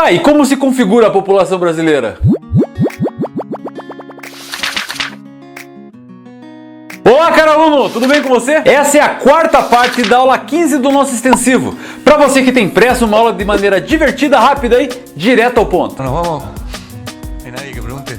Tá, e como se configura a população brasileira? Olá, caro aluno, tudo bem com você? Essa é a quarta parte da aula 15 do nosso extensivo. Para você que tem pressa, uma aula de maneira divertida, rápida e direto ao ponto. Bueno, vamos. Hay nadie que pregunte.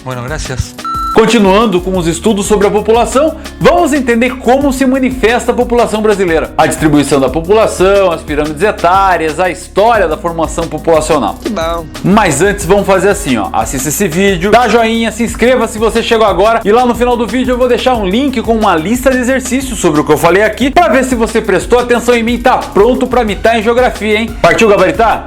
Bueno, gracias. Continuando com os estudos sobre a população, vamos entender como se manifesta a população brasileira. A distribuição da população, as pirâmides etárias, a história da formação populacional. Que bom. Mas antes vamos fazer assim, ó. Assista esse vídeo, dá joinha, se inscreva se você chegou agora. E lá no final do vídeo eu vou deixar um link com uma lista de exercícios sobre o que eu falei aqui, para ver se você prestou atenção em mim e tá pronto para mitar em geografia, hein? Partiu gabaritar?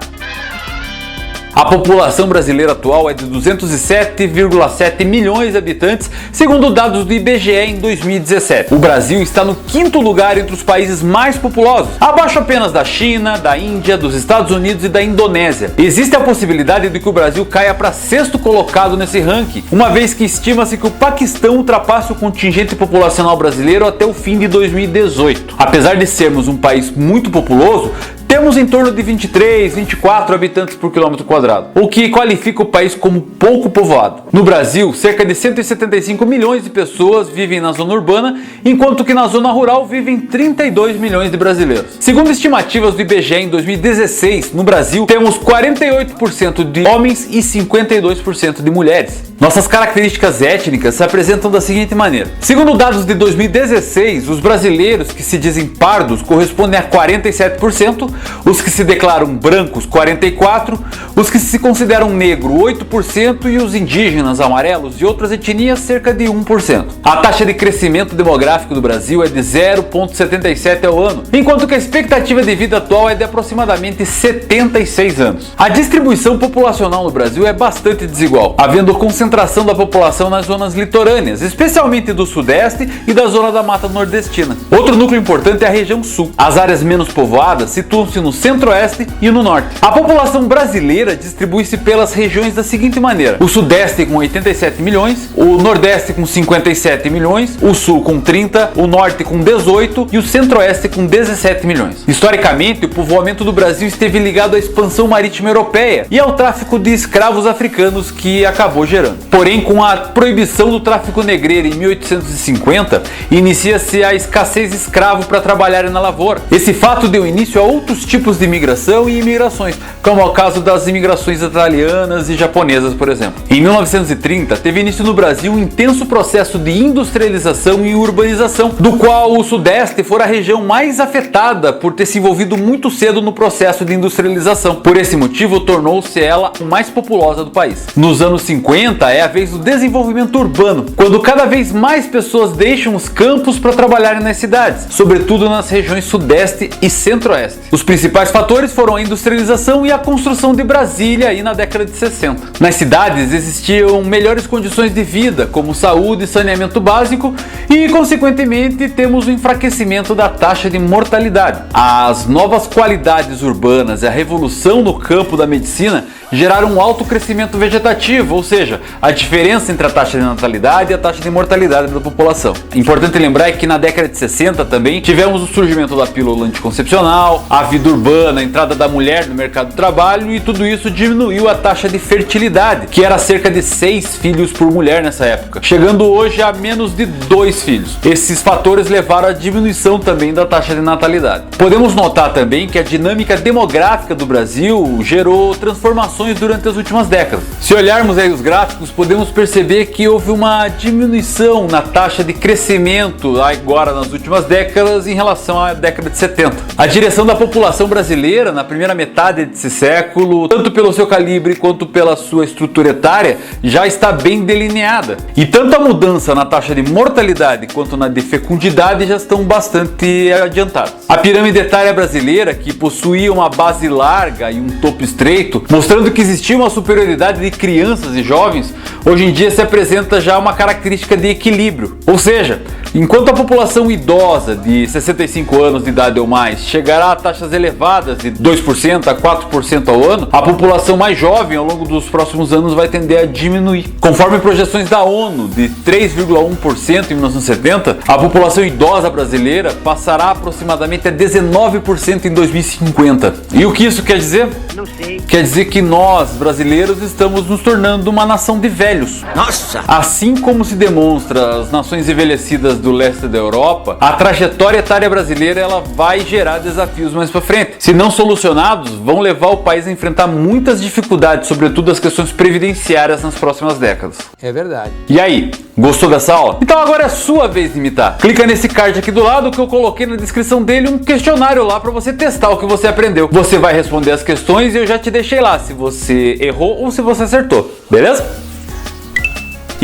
A população brasileira atual é de 207,7 milhões de habitantes, segundo dados do IBGE em 2017. O Brasil está no quinto lugar entre os países mais populosos, abaixo apenas da China, da Índia, dos Estados Unidos e da Indonésia. Existe a possibilidade de que o Brasil caia para sexto colocado nesse ranking, uma vez que estima-se que o Paquistão ultrapasse o contingente populacional brasileiro até o fim de 2018. Apesar de sermos um país muito populoso, temos em torno de 23, 24 habitantes por quilômetro quadrado, o que qualifica o país como pouco povoado. No Brasil, cerca de 175 milhões de pessoas vivem na zona urbana, enquanto que na zona rural vivem 32 milhões de brasileiros. Segundo estimativas do IBGE em 2016, no Brasil temos 48% de homens e 52% de mulheres. Nossas características étnicas se apresentam da seguinte maneira. Segundo dados de 2016, os brasileiros que se dizem pardos correspondem a 47%, os que se declaram brancos 44%, os que se consideram negro 8% e os indígenas, amarelos e outras etnias cerca de 1%. A taxa de crescimento demográfico do Brasil é de 0,77 ao ano, enquanto que a expectativa de vida atual é de aproximadamente 76 anos. A distribuição populacional no Brasil é bastante desigual, havendo concentração da população nas zonas litorâneas, especialmente do Sudeste e da zona da Mata Nordestina. Outro núcleo importante é a região Sul. As áreas menos povoadas situam-se no Centro-Oeste e no Norte. A população brasileira distribui-se pelas regiões da seguinte maneira: o Sudeste com 87 milhões, o Nordeste com 57 milhões, o Sul com 30, o Norte com 18 e o Centro-Oeste com 17 milhões. Historicamente, o povoamento do Brasil esteve ligado à expansão marítima europeia e ao tráfico de escravos africanos que acabou gerando. Porém, com a proibição do tráfico negreiro em 1850, inicia-se a escassez de escravo para trabalhar na lavoura. Esse fato deu início a outros tipos de imigração e imigrações, como é o caso das imigrações italianas e japonesas, por exemplo. Em 1930, teve início no Brasil um intenso processo de industrialização e urbanização, do qual o Sudeste fora a região mais afetada por ter se envolvido muito cedo no processo de industrialização. Por esse motivo, tornou-se ela a mais populosa do país. Nos anos 50, é a vez do desenvolvimento urbano, quando cada vez mais pessoas deixam os campos para trabalharem nas cidades, sobretudo nas regiões Sudeste e Centro-Oeste. Os principais fatores foram a industrialização e a construção de Brasília aí na década de 60. Nas cidades existiam melhores condições de vida, como saúde e saneamento básico, e consequentemente temos o enfraquecimento da taxa de mortalidade. As novas qualidades urbanas e a revolução no campo da medicina geraram um alto crescimento vegetativo, ou seja, a diferença entre a taxa de natalidade e a taxa de mortalidade da população. Importante lembrar que na década de 60 também tivemos o surgimento da pílula anticoncepcional, a vida urbana, a entrada da mulher no mercado do trabalho, e tudo isso diminuiu a taxa de fertilidade, que era cerca de 6 filhos por mulher nessa época, chegando hoje a menos de 2 filhos. Esses fatores levaram à diminuição também da taxa de natalidade. Podemos notar também que a dinâmica demográfica do Brasil gerou transformações durante as últimas décadas. Se olharmos aí os gráficos, podemos perceber que houve uma diminuição na taxa de crescimento agora nas últimas décadas em relação à década de 70. A direção da população brasileira na primeira metade desse século, tanto pelo seu calibre quanto pela sua estrutura etária, já está bem delineada. E tanto a mudança na taxa de mortalidade quanto na de fecundidade já estão bastante adiantadas. A pirâmide etária brasileira, que possuía uma base larga e um topo estreito, mostrando Lembrando que existia uma superioridade de crianças e jovens, hoje em dia se apresenta já uma característica de equilíbrio. Ou seja, enquanto a população idosa de 65 anos de idade ou mais chegará a taxas elevadas de 2% a 4% ao ano, a população mais jovem ao longo dos próximos anos vai tender a diminuir. Conforme projeções da ONU de 3,1% em 1970, a população idosa brasileira passará aproximadamente a 19% em 2050. E o que isso quer dizer? Não sei. Quer dizer que nós, brasileiros, estamos nos tornando uma nação de velhos. Nossa! Assim como se demonstra as nações envelhecidas do leste da Europa, a trajetória etária brasileira ela vai gerar desafios mais para frente. Se não solucionados, vão levar o país a enfrentar muitas dificuldades, sobretudo as questões previdenciárias nas próximas décadas. É verdade. E aí, gostou dessa aula? Então agora é a sua vez de imitar. Clica nesse card aqui do lado que eu coloquei na descrição dele um questionário lá para você testar o que você aprendeu. Você vai responder as questões e eu já te deixei lá se você errou ou se você acertou, beleza?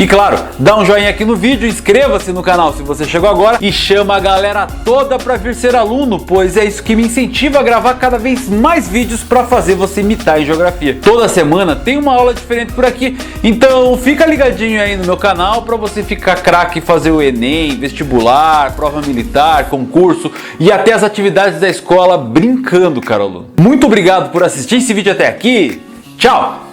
E claro, dá um joinha aqui no vídeo, inscreva-se no canal se você chegou agora e chama a galera toda para vir ser aluno, pois é isso que me incentiva a gravar cada vez mais vídeos para fazer você imitar em geografia. Toda semana tem uma aula diferente por aqui, então fica ligadinho aí no meu canal para você ficar craque e fazer o Enem, vestibular, prova militar, concurso e até as atividades da escola brincando, caro aluno. Muito obrigado por assistir esse vídeo até aqui, tchau!